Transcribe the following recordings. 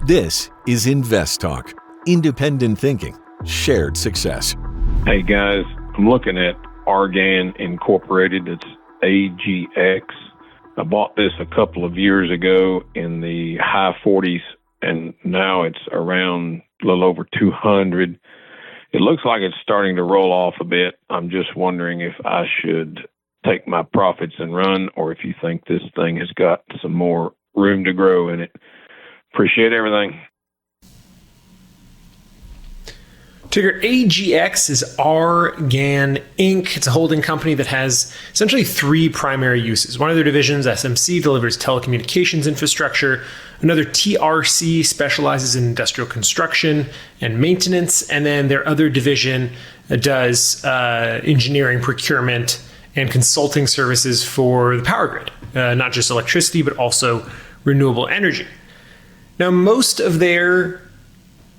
This is InvestTalk, independent thinking, shared success. Hey guys, I'm looking at Argan Incorporated. It's AGX. I bought this a couple of years ago in the high 40s, and now it's around a little over 200. It looks like it's starting to roll off a bit. I'm just wondering if I should take my profits and run, or if you think this thing has got some more room to grow in it. Appreciate everything. Ticker AGX is Argan Inc. It's a holding company that has essentially three primary uses. One of their divisions, SMC, delivers telecommunications infrastructure. Another, TRC, specializes in industrial construction and maintenance. And then their other division does engineering, procurement, and consulting services for the power grid, not just electricity, but also renewable energy. Now, most of their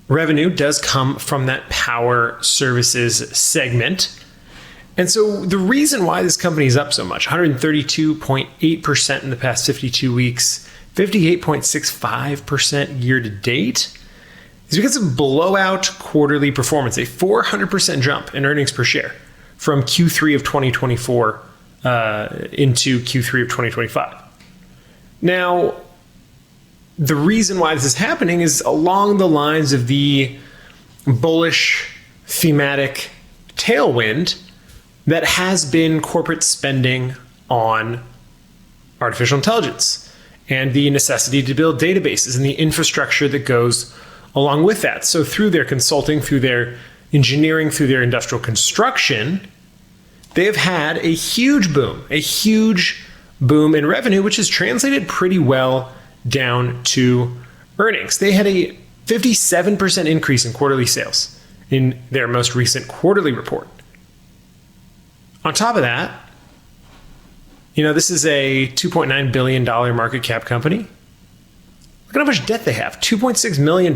revenue does come from that power services segment. And so the reason why this company is up so much, 132.8% in the past 52 weeks, 58.65% year to date, is because of blowout quarterly performance, a 400% jump in earnings per share from Q3 of 2024 into Q3 of 2025. Now, the reason why this is happening is along the lines of the bullish thematic tailwind that has been corporate spending on artificial intelligence and the necessity to build databases and the infrastructure that goes along with that. So through their consulting, through their engineering, through their industrial construction, they have had a huge boom in revenue, which has translated pretty well down to earnings. They had a 57% increase in quarterly sales in their most recent quarterly report. On top of that, this is a $2.9 billion market cap company. Look at how much debt they have, $2.6 million.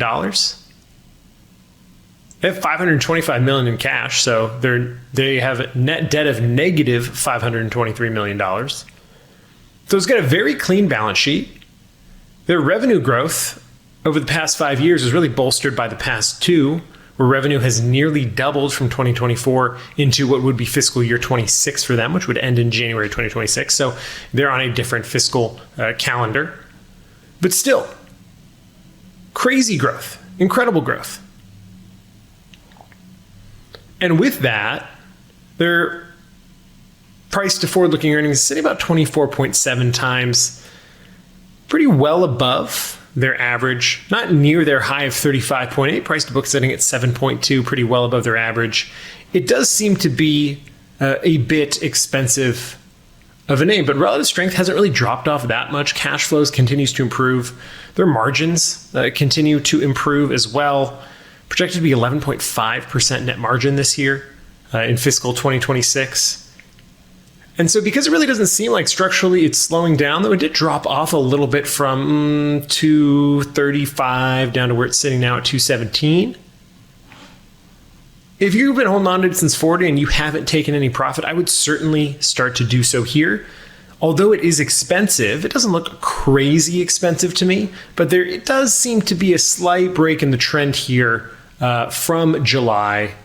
They have $525 million in cash, so they have a net debt of negative $523 million. So it's got a very clean balance sheet. Their revenue growth over the past 5 years is really bolstered by the past two, where revenue has nearly doubled from 2024 into what would be fiscal year 26 for them, which would end in January 2026. So they're on a different fiscal calendar. But still, crazy growth, incredible growth. And with that, their price to forward-looking earnings is sitting about 24.7 times, pretty well above their average, not near their high of 35.8, price to book sitting at 7.2, pretty well above their average. It does seem to be a bit expensive of a name, but relative strength hasn't really dropped off that much. Cash flows continues to improve. Their margins continue to improve as well. Projected to be 11.5% net margin this year in fiscal 2026. And so because it really doesn't seem like structurally it's slowing down, though it did drop off a little bit from 235 down to where it's sitting now at 217. If you've been holding on to it since 40 and you haven't taken any profit, I would certainly start to do so here. Although it is expensive, it doesn't look crazy expensive to me, but it does seem to be a slight break in the trend here from July.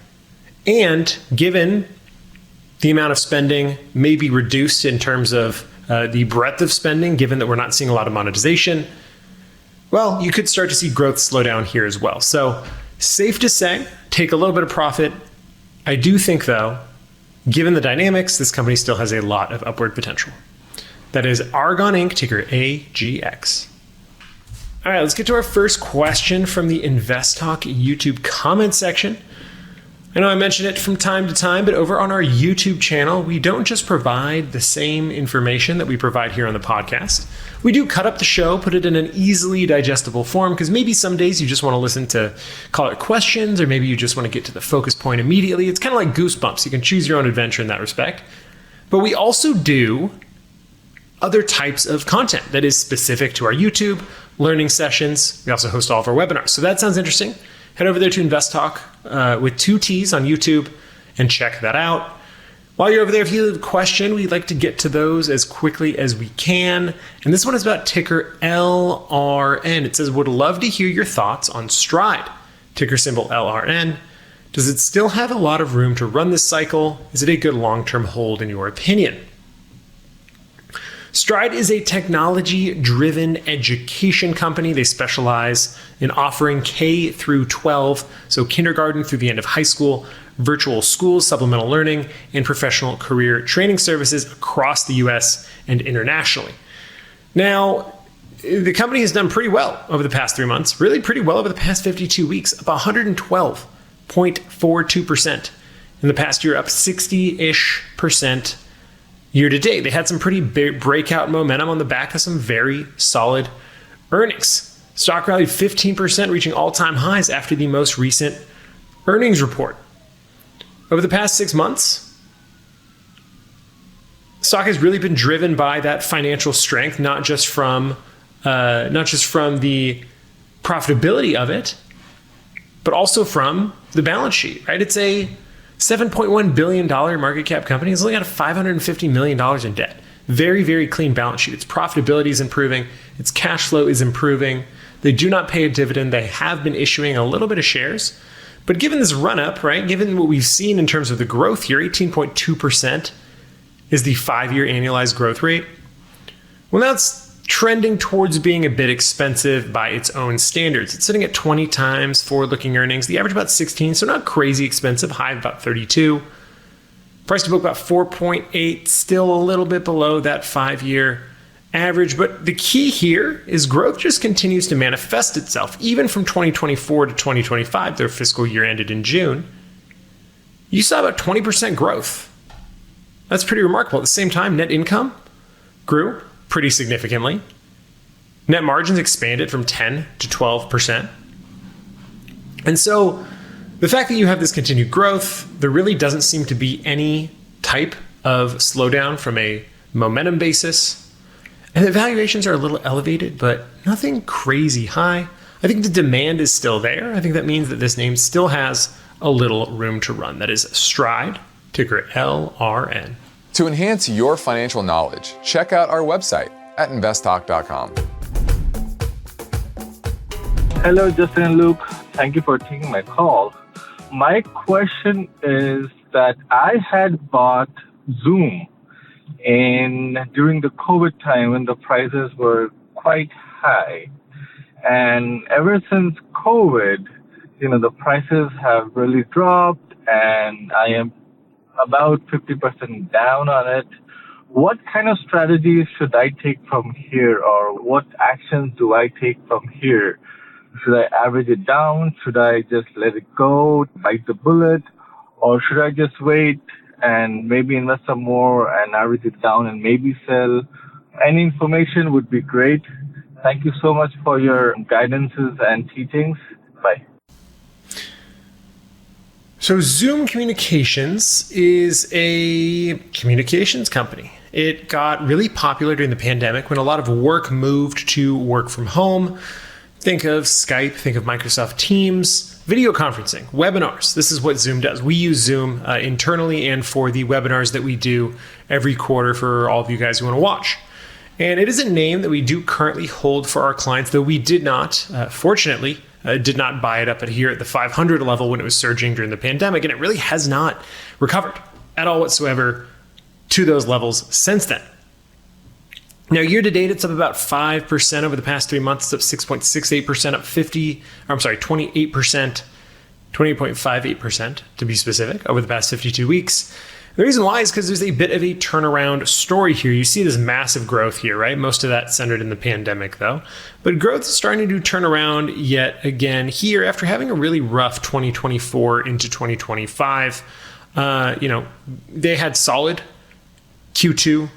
And given the amount of spending may be reduced in terms of the breadth of spending, given that we're not seeing a lot of monetization, well, you could start to see growth slow down here as well. So safe to say, take a little bit of profit. I do think, though, given the dynamics, this company still has a lot of upward potential. That is Argan Inc., ticker AGX. All right, let's get to our first question from the InvestTalk YouTube comment section. I know I mention it from time to time, but over on our YouTube channel, we don't just provide the same information that we provide here on the podcast. We do cut up the show, put it in an easily digestible form, because maybe some days you just want to listen to caller questions, or maybe you just want to get to the focus point immediately. It's kind of like Goosebumps. You can choose your own adventure in that respect. But we also do other types of content that is specific to our YouTube, learning sessions. We also host all of our webinars. So that sounds interesting. Head over there to InvestTalk with 2 T's on YouTube and check that out. While you're over there, if you have a question, we'd like to get to those as quickly as we can. And this one is about ticker LRN. It says, would love to hear your thoughts on Stride, ticker symbol LRN. Does it still have a lot of room to run this cycle? Is it a good long-term hold in your opinion? Stride is a technology-driven education company. They specialize in offering K through 12, so kindergarten through the end of high school, virtual schools, supplemental learning, and professional career training services across the US and internationally. Now, the company has done pretty well over the past 3 months, really pretty well over the past 52 weeks, up 112.42%. In the past year, up 60-ish% year to date. They had some pretty big breakout momentum on the back of some very solid earnings. Stock rallied 15%, reaching all-time highs after the most recent earnings report. Over the past 6 months, stock has really been driven by that financial strength, not just from the profitability of it, but also from the balance sheet, right? It's a $7.1 billion market cap company. It's only got $550 million in debt. Very, very clean balance sheet. Its profitability is improving. Its cash flow is improving. They do not pay a dividend. They have been issuing a little bit of shares. But given this run up, right, given what we've seen in terms of the growth here, 18.2% is the 5-year annualized growth rate. Well, now it's trending towards being a bit expensive by its own standards. It's sitting at 20 times forward-looking earnings. The average about 16, so not crazy expensive. High of about 32. Price to book about 4.8, still a little bit below that 5-year average. But the key here is growth just continues to manifest itself. Even from 2024 to 2025, their fiscal year ended in June, you saw about 20% growth. That's pretty remarkable. At the same time, net income grew pretty significantly. Net margins expanded from 10 to 12%. And so the fact that you have this continued growth, there really doesn't seem to be any type of slowdown from a momentum basis. And the valuations are a little elevated, but nothing crazy high. I think the demand is still there. I think that means that this name still has a little room to run. That is Stride, ticker LRN. To enhance your financial knowledge, check out our website at investtalk.com. Hello, Justin and Luke. Thank you for taking my call. My question is that I had bought Zoom during the COVID time when the prices were quite high. And ever since COVID, the prices have really dropped, and I am about 50% down on it. What kind of strategies should I take from here, or what actions do I take from here? Should I average it down? Should I just let it go, bite the bullet? Or should I just wait and maybe invest some more and average it down and maybe sell? Any information would be great. Thank you so much for your guidances and teachings. Bye. So Zoom Communications is a communications company. It got really popular during the pandemic when a lot of work moved to work from home. Think of Skype, think of Microsoft Teams, video conferencing, webinars. This is what Zoom does. We use Zoom internally and for the webinars that we do every quarter for all of you guys who want to watch. And it is a name that we do currently hold for our clients, though we did not, fortunately, did not buy it up here at the 500 level when it was surging during the pandemic. And it really has not recovered at all whatsoever to those levels since then. Now, year to date, it's up about 5% over the past 3 months. It's up 6.68%, up 28%, 28.58% to be specific, over the past 52 weeks. The reason why is because there's a bit of a turnaround story here. You see this massive growth here, right? Most of that centered in the pandemic, though. But growth is starting to turn around yet again here after having a really rough 2024 into 2025. They had solid Q2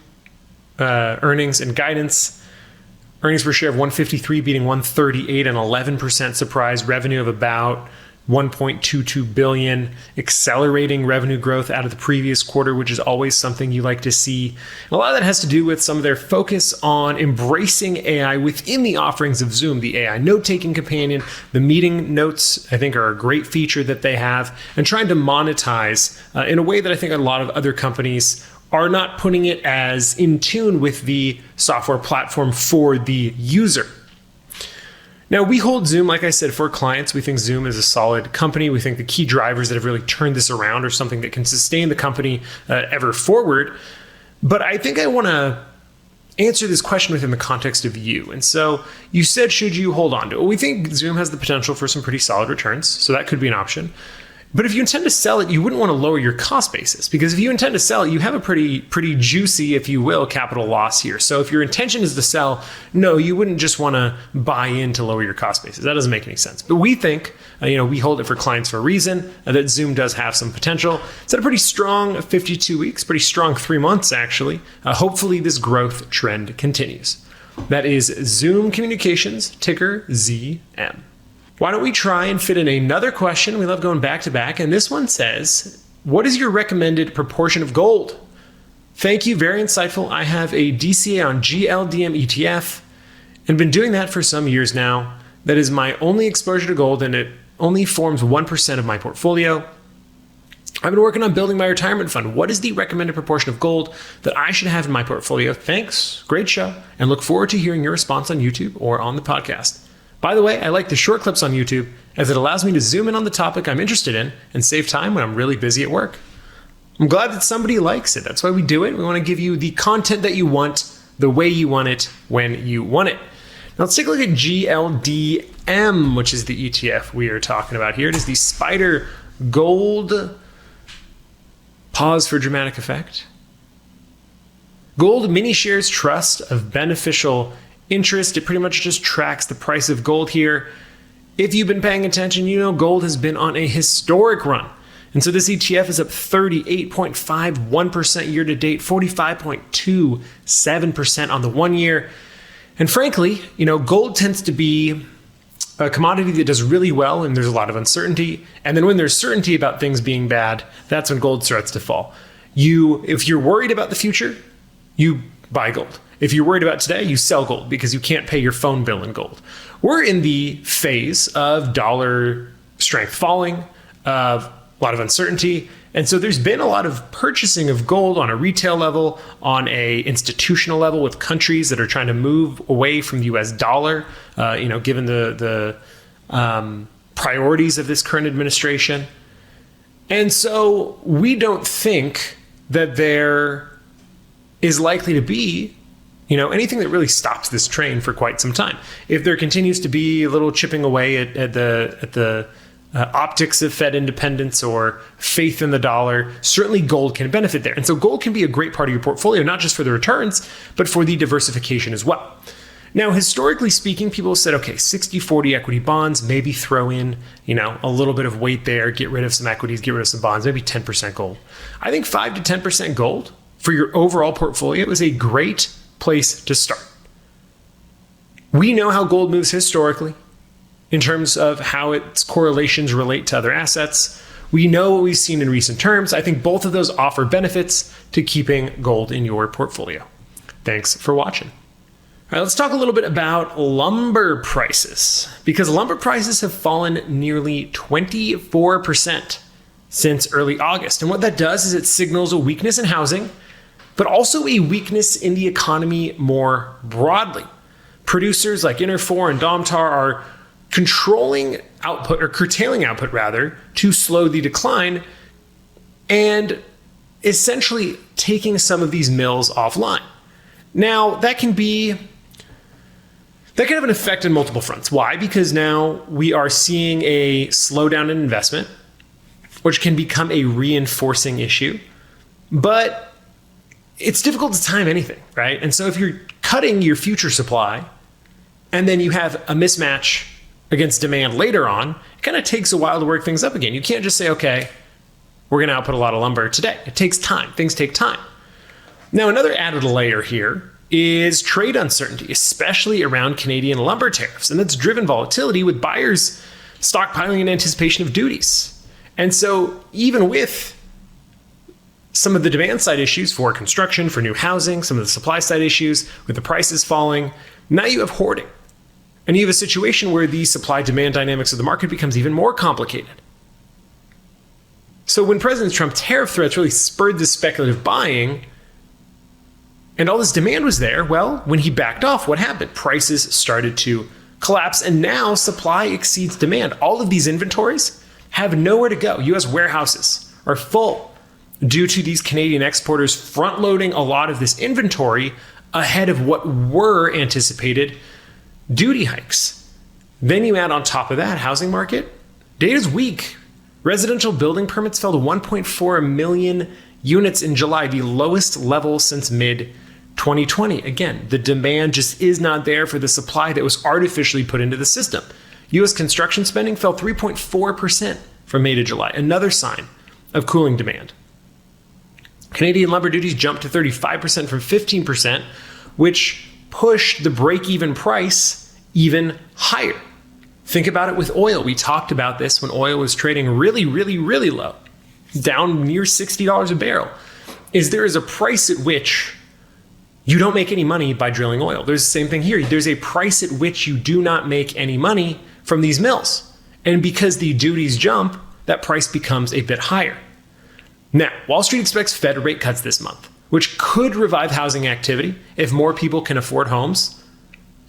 earnings and guidance. Earnings per share of 153 beating 138, an 11% surprise. Revenue of about $1.22 billion, accelerating revenue growth out of the previous quarter, which is always something you like to see. And a lot of that has to do with some of their focus on embracing AI within the offerings of Zoom. The AI note-taking companion, the meeting notes, I think, are a great feature that they have, and trying to monetize in a way that I think a lot of other companies are not putting it as in tune with the software platform for the user. Now, we hold Zoom, like I said, for clients. We think Zoom is a solid company. We think the key drivers that have really turned this around are something that can sustain the company ever forward. But I think I want to answer this question within the context of you. And so you said, should you hold on to it? Well, we think Zoom has the potential for some pretty solid returns, so that could be an option. But if you intend to sell it, you wouldn't want to lower your cost basis, because if you intend to sell it, you have a pretty juicy, if you will, capital loss here. So if your intention is to sell, no, you wouldn't just want to buy in to lower your cost basis. That doesn't make any sense. But we think, we hold it for clients for a reason, that Zoom does have some potential. It's at a pretty strong 52 weeks, pretty strong 3 months, actually. Hopefully this growth trend continues. That is Zoom Communications, ticker ZM. Why don't we try and fit in another question? We love going back to back. And this one says, what is your recommended proportion of gold? Thank you. Very insightful. I have a DCA on GLDM ETF and been doing that for some years now. That is my only exposure to gold, and it only forms 1% of my portfolio. I've been working on building my retirement fund. What is the recommended proportion of gold that I should have in my portfolio? Thanks. Great show. And look forward to hearing your response on YouTube or on the podcast. By the way, I like the short clips on YouTube as it allows me to zoom in on the topic I'm interested in and save time when I'm really busy at work. I'm glad that somebody likes it. That's why we do it. We want to give you the content that you want, the way you want it, when you want it. Now let's take a look at GLDM, which is the ETF we are talking about here. It is the Spider Gold. Pause for dramatic effect. Gold mini shares trust of beneficial interest. It pretty much just tracks the price of gold here. If you've been paying attention, you know gold has been on a historic run. And so this ETF is up 38.51% year to date, 45.27% on the 1 year. And frankly, gold tends to be a commodity that does really well and there's a lot of uncertainty. And then when there's certainty about things being bad, that's when gold starts to fall. If you're worried about the future, you buy gold. If you're worried about today, you sell gold because you can't pay your phone bill in gold. We're in the phase of dollar strength falling, of a lot of uncertainty. And so there's been a lot of purchasing of gold on a retail level, on a institutional level with countries that are trying to move away from the US dollar, given the priorities of this current administration. And so we don't think that there is likely to be anything that really stops this train for quite some time. If there continues to be a little chipping away at the optics of Fed independence or faith in the dollar, certainly gold can benefit there. And so gold can be a great part of your portfolio, not just for the returns, but for the diversification as well. Now, historically speaking, people have said, okay, 60-40 equity bonds, maybe throw in, a little bit of weight there, get rid of some equities, get rid of some bonds, maybe 10% gold. I think 5 to 10% gold for your overall portfolio is a great place to start. We know how gold moves historically in terms of how its correlations relate to other assets. We know what we've seen in recent terms. I think both of those offer benefits to keeping gold in your portfolio. Thanks for watching. All right, let's talk a little bit about lumber prices, because lumber prices have fallen nearly 24% since early August. And what that does is it signals a weakness in housing, but also a weakness in the economy more broadly. Producers like Interfor and Domtar are controlling output, or curtailing output rather, to slow the decline and essentially taking some of these mills offline. Now, that can have an effect on multiple fronts. Why? Because now we are seeing a slowdown in investment, which can become a reinforcing issue. But it's difficult to time anything, right? And so if you're cutting your future supply and then you have a mismatch against demand later on, it kind of takes a while to work things up again. You can't just say, okay, we're going to output a lot of lumber today. It takes time. Things take time. Now, another added layer here is trade uncertainty, especially around Canadian lumber tariffs. And that's driven volatility, with buyers stockpiling in anticipation of duties. And so even with some of the demand side issues for construction, for new housing, some of the supply side issues with the prices falling, now you have hoarding. And you have a situation where the supply demand dynamics of the market becomes even more complicated. So when President Trump's tariff threats really spurred this speculative buying, and all this demand was there, well, when he backed off, what happened? Prices started to collapse, and now supply exceeds demand. All of these inventories have nowhere to go. U.S. warehouses are full due to these Canadian exporters front-loading a lot of this inventory ahead of what were anticipated duty hikes. Then you add on top of that, housing market, data's weak. Residential building permits fell to 1.4 million units in July, the lowest level since mid-2020. Again, the demand just is not there for the supply that was artificially put into the system. U.S. construction spending fell 3.4% from May to July, another sign of cooling demand. Canadian lumber duties jumped to 35% from 15%, which pushed the break-even price even higher. Think about it with oil. We talked about this when oil was trading really, really, really low, down near $60 a barrel. There is a price at which you don't make any money by drilling oil. There's the same thing here. There's a price at which you do not make any money from these mills. And because the duties jump, that price becomes a bit higher. Now, Wall Street expects Fed rate cuts this month, which could revive housing activity if more people can afford homes,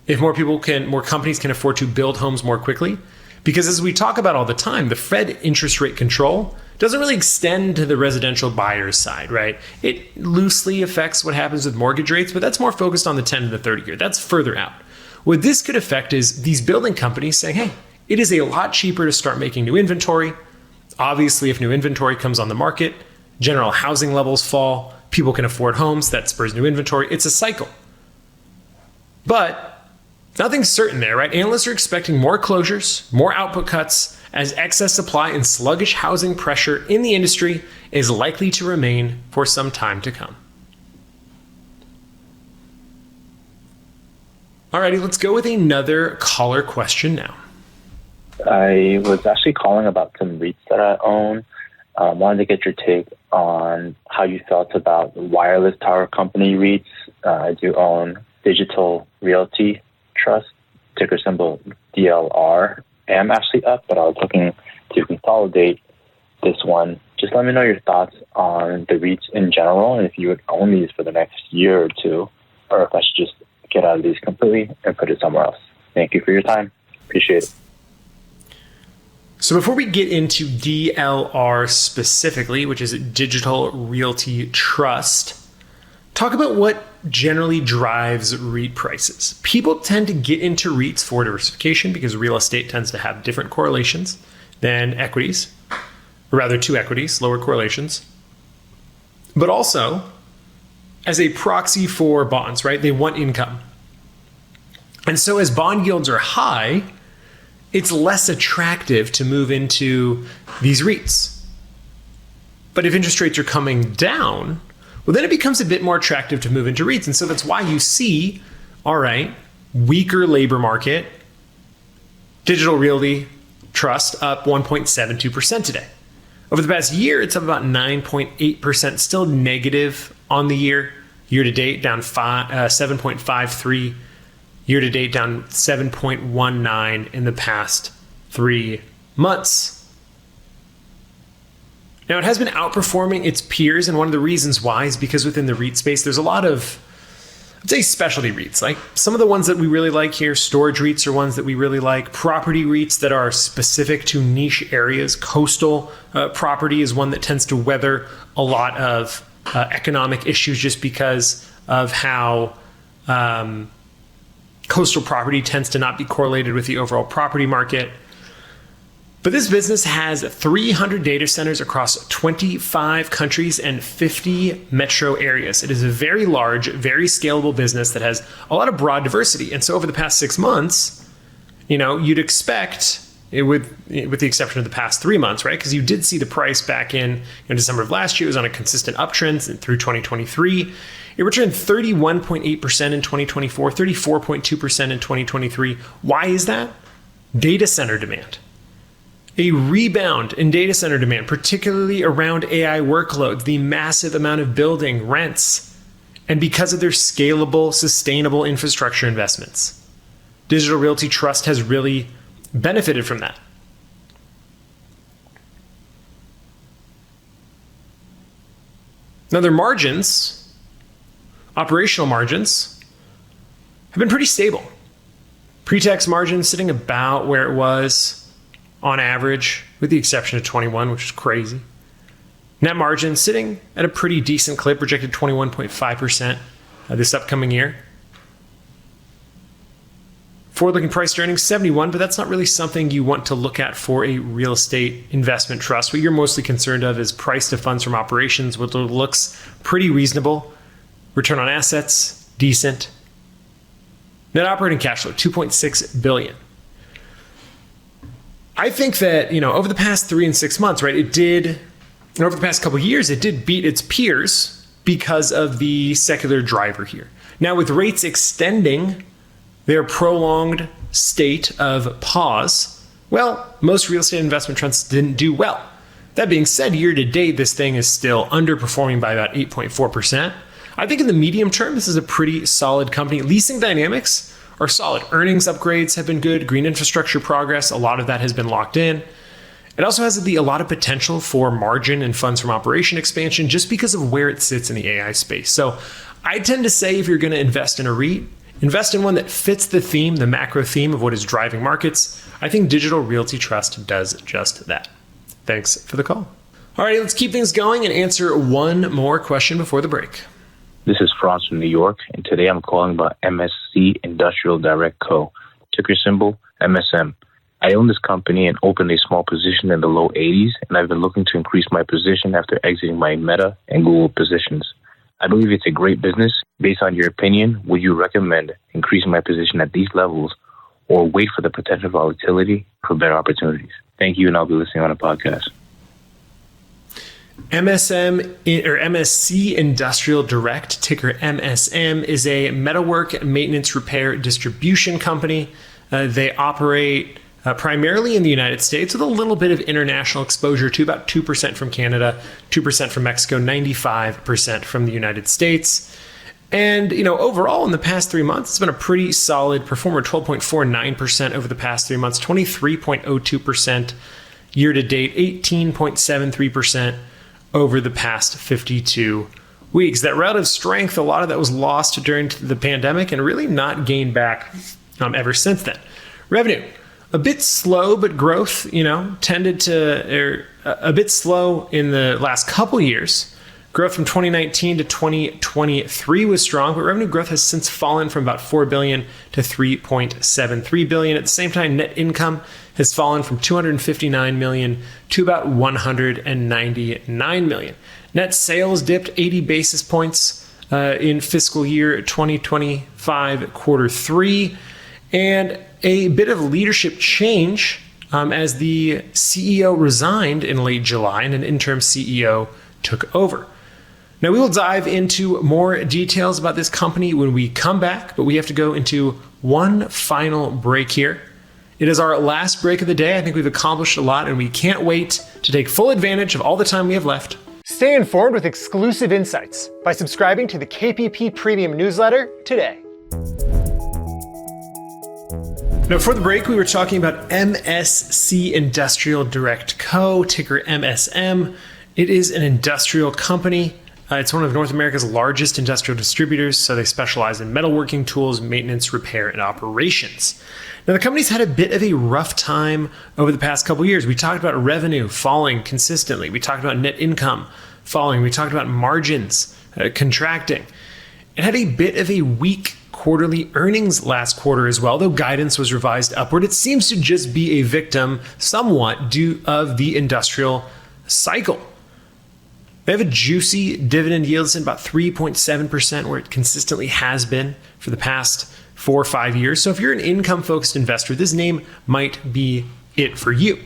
if more companies can afford to build homes more quickly. Because as we talk about all the time, the Fed interest rate control doesn't really extend to the residential buyer's side, right? It loosely affects what happens with mortgage rates, but that's more focused on the 10 and the 30 year. That's further out. What this could affect is these building companies saying, hey, it is a lot cheaper to start making new inventory. Obviously, if new inventory comes on the market, general housing levels fall, people can afford homes, that spurs new inventory. It's a cycle. But nothing's certain there, right? Analysts are expecting more closures, more output cuts, as excess supply and sluggish housing pressure in the industry is likely to remain for some time to come. Alrighty, let's go with another caller question now. I was actually calling about some REITs that I own. Wanted to get your take on how you felt about the wireless tower company REITs. I do own Digital Realty Trust, ticker symbol DLR. I'm actually up, but I was looking to consolidate this one. Just let me know your thoughts on the REITs in general, and if you would own these for the next year or two, or if I should just get out of these completely and put it somewhere else. Thank you for your time. Appreciate it. So before we get into DLR specifically, which is Digital Realty Trust, talk about what generally drives REIT prices. People tend to get into REITs for diversification because real estate tends to have different correlations than equities, or rather two equities, lower correlations. But also as a proxy for bonds, right? They want income. And so as bond yields are high, it's less attractive to move into these REITs. But if interest rates are coming down, well, then it becomes a bit more attractive to move into REITs. And so that's why you see, all right, weaker labor market, Digital Realty Trust up 1.72% today. Over the past year, it's up about 9.8%, still negative on the year. Year to date, down 7.53%. Year to date, down 7.19 in the past 3 months. Now, it has been outperforming its peers, and one of the reasons why is because within the REIT space, there's a lot of, I'd say, specialty REITs. Like some of the ones that we really like here, storage REITs are ones that we really like. Property REITs that are specific to niche areas. Coastal property is one that tends to weather a lot of economic issues just because of how coastal property tends to not be correlated with the overall property market. But this business has 300 data centers across 25 countries and 50 metro areas. It is a very large, very scalable business that has a lot of broad diversity. And so over the past 6 months, you'd expect, with the exception of the past 3 months, right? Because you did see the price back in December of last year. It was on a consistent uptrend through 2023. It returned 31.8% in 2024, 34.2% in 2023. Why is that? Data center demand. a rebound in data center demand, particularly around AI workloads, the massive amount of building rents, and because of their scalable, sustainable infrastructure investments. Digital Realty Trust has really benefited from that. Now, their margins, operational margins, have been pretty stable. Pre-tax margins sitting about where it was on average, with the exception of 21, which is crazy. Net margin sitting at a pretty decent clip, projected 21.5% this upcoming year. Forward-looking price to earnings, 71, but that's not really something you want to look at for a real estate investment trust. What you're mostly concerned of is price to funds from operations, which looks pretty reasonable. Return on assets, decent. Net operating cash flow, $2.6 billion. I think that, over the past 3 and 6 months, right, over the past couple of years, it did beat its peers because of the secular driver here. Now, with rates extending their prolonged state of pause, well, most real estate investment trusts didn't do well. That being said, year to date, this thing is still underperforming by about 8.4%. I think in the medium term, this is a pretty solid company. Leasing dynamics are solid. Earnings upgrades have been good. Green infrastructure progress, a lot of that has been locked in. It also has a lot of potential for margin and funds from operation expansion just because of where it sits in the AI space. So I tend to say if you're going to invest in a REIT, invest in one that fits the theme, the macro theme of what is driving markets. I think Digital Realty Trust does just that. Thanks for the call. All right, let's keep things going and answer one more question before the break. This is Franz from New York, and today I'm calling about MSC Industrial Direct Co., ticker symbol MSM. I own this company and opened a small position in the low 80s, and I've been looking to increase my position after exiting my Meta and Google positions. I believe it's a great business. Based on your opinion, would you recommend increasing my position at these levels or wait for the potential volatility for better opportunities? Thank you, and I'll be listening on a podcast. MSC Industrial Direct, ticker MSM, is a metalwork maintenance repair distribution company. They operate primarily in the United States with a little bit of international exposure to about 2% from Canada, 2% from Mexico, 95% from the United States. And, overall in the past 3 months, it's been a pretty solid performer, 12.49% over the past 3 months, 23.02% year to date, 18.73% over the past 52 weeks. That relative strength, a lot of that was lost during the pandemic and really not gained back ever since then. Revenue, a bit slow, but growth, tended to, a bit slow in the last couple years. Growth from 2019 to 2023 was strong, but revenue growth has since fallen from about $4 billion to $3.73 billion. At the same time, net income has fallen from $259 million to about $199 million. Net sales dipped 80 basis points in fiscal year 2025 quarter 3, and a bit of leadership change as the CEO resigned in late July and an interim CEO took over. Now, we will dive into more details about this company when we come back, but we have to go into one final break here. It is our last break of the day. I think we've accomplished a lot, and we can't wait to take full advantage of all the time we have left. Stay informed with exclusive insights by subscribing to the KPP Premium newsletter today. Now, for the break, we were talking about MSC Industrial Direct Co., ticker MSM. It is an industrial company. It's one of North America's largest industrial distributors, so they specialize in metalworking tools, maintenance, repair, and operations. Now, the company's had a bit of a rough time over the past couple years. We talked about revenue falling consistently. We talked about net income falling. We talked about margins contracting. It had a bit of a weak quarterly earnings last quarter as well, though guidance was revised upward. It seems to just be a victim somewhat due of the industrial cycle. They have a juicy dividend yield. It's at about 3.7%, where it consistently has been for the past 4 or 5 years. So if you're an income-focused investor, this name might be it for you.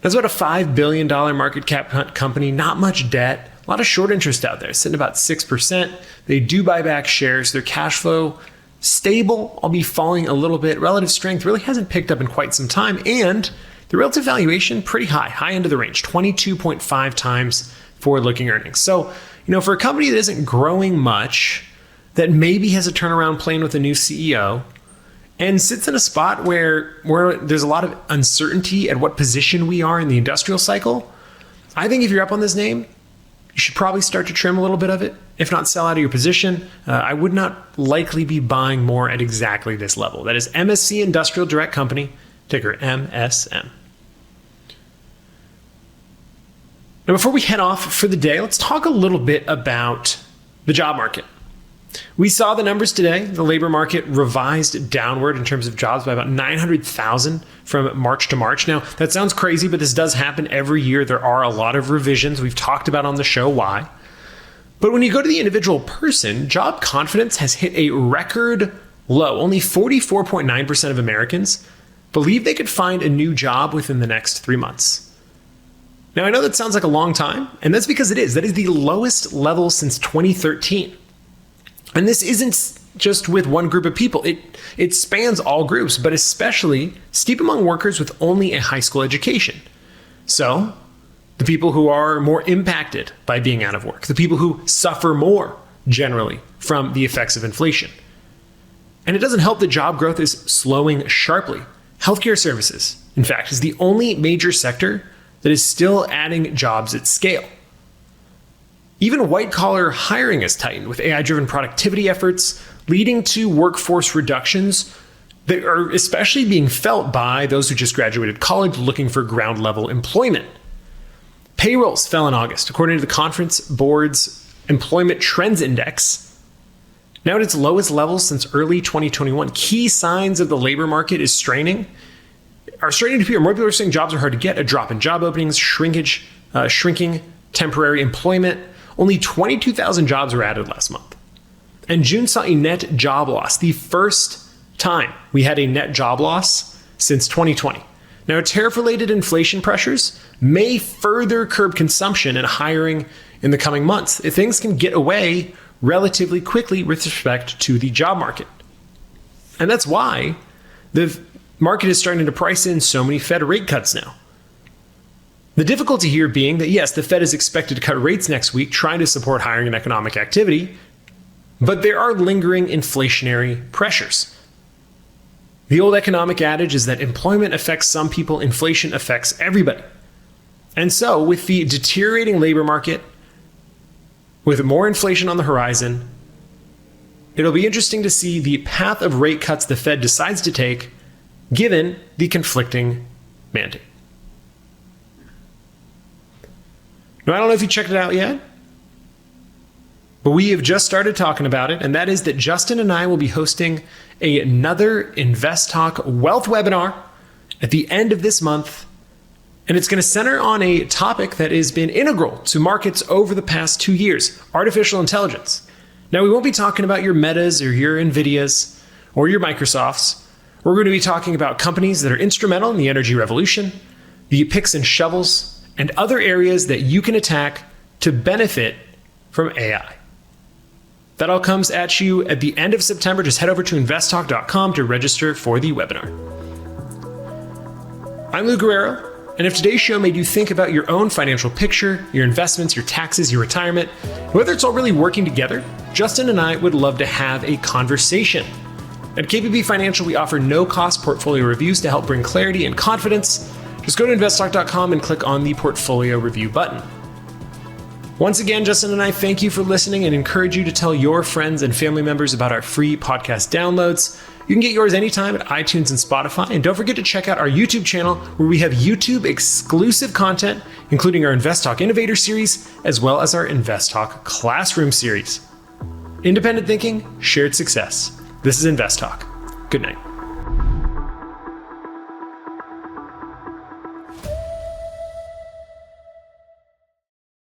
That's about a $5 billion market cap company, not much debt, a lot of short interest out there, sitting about 6%. They do buy back shares. Their cash flow, stable, albeit falling a little bit. Relative strength really hasn't picked up in quite some time, and The relative valuation, pretty high end of the range, 22.5 times forward-looking earnings. So, for a company that isn't growing much, that maybe has a turnaround plan with a new CEO, and sits in a spot where there's a lot of uncertainty at what position we are in the industrial cycle, I think if you're up on this name, you should probably start to trim a little bit of it. If not, sell out of your position. I would not likely be buying more at exactly this level. That is MSC Industrial Direct Company, ticker MSM. Now, before we head off for the day, let's talk a little bit about the job market. We saw the numbers today. The labor market revised downward in terms of jobs by about 900,000 from March to March. Now, that sounds crazy, but this does happen every year. There are a lot of revisions. We've talked about on the show why. But when you go to the individual person, job confidence has hit a record low. Only 44.9% of Americans believe they could find a new job within the next 3 months. Now, I know that sounds like a long time, and that's because it is. That is the lowest level since 2013. And this isn't just with one group of people. It spans all groups, but especially steep among workers with only a high school education. So, the people who are more impacted by being out of work, the people who suffer more generally from the effects of inflation. And it doesn't help that job growth is slowing sharply. Healthcare services, in fact, is the only major sector that is still adding jobs at scale. Even white-collar hiring has tightened with AI-driven productivity efforts, leading to workforce reductions that are especially being felt by those who just graduated college looking for ground-level employment. Payrolls fell in August, according to the Conference Board's Employment Trends Index, now at its lowest level since early 2021. Key signs of the labor market are starting to appear. More people are saying jobs are hard to get, a drop in job openings, shrinking temporary employment. Only 22,000 jobs were added last month. And June saw a net job loss, the first time we had a net job loss since 2020. Now, tariff-related inflation pressures may further curb consumption and hiring in the coming months if things can get away relatively quickly with respect to the job market. And that's why the market is starting to price in so many Fed rate cuts now. The difficulty here being that, yes, the Fed is expected to cut rates next week, trying to support hiring and economic activity, but there are lingering inflationary pressures. The old economic adage is that employment affects some people, inflation affects everybody. And so, with the deteriorating labor market, with more inflation on the horizon, it'll be interesting to see the path of rate cuts the Fed decides to take, given the conflicting mandate. Now, I don't know if you checked it out yet, but we have just started talking about it, and that is that Justin and I will be hosting another InvestTalk Wealth webinar at the end of this month, and it's going to center on a topic that has been integral to markets over the past 2 years, artificial intelligence. Now, we won't be talking about your Metas or your Nvidias or your Microsofts. We're going to be talking about companies that are instrumental in the energy revolution, the picks and shovels, and other areas that you can attack to benefit from AI. That all comes at you at the end of September. Just head over to investtalk.com to register for the webinar. I'm Lou Guerrero, and if today's show made you think about your own financial picture, your investments, your taxes, your retirement, whether it's all really working together, Justin and I would love to have a conversation. At KPP Financial, we offer no-cost portfolio reviews to help bring clarity and confidence. Just go to investtalk.com and click on the portfolio review button. Once again, Justin and I thank you for listening and encourage you to tell your friends and family members about our free podcast downloads. You can get yours anytime at iTunes and Spotify. And don't forget to check out our YouTube channel where we have YouTube exclusive content, including our InvestTalk Innovators series, as well as our InvestTalk Classroom series. Independent thinking, shared success. This is InvestTalk. Good night.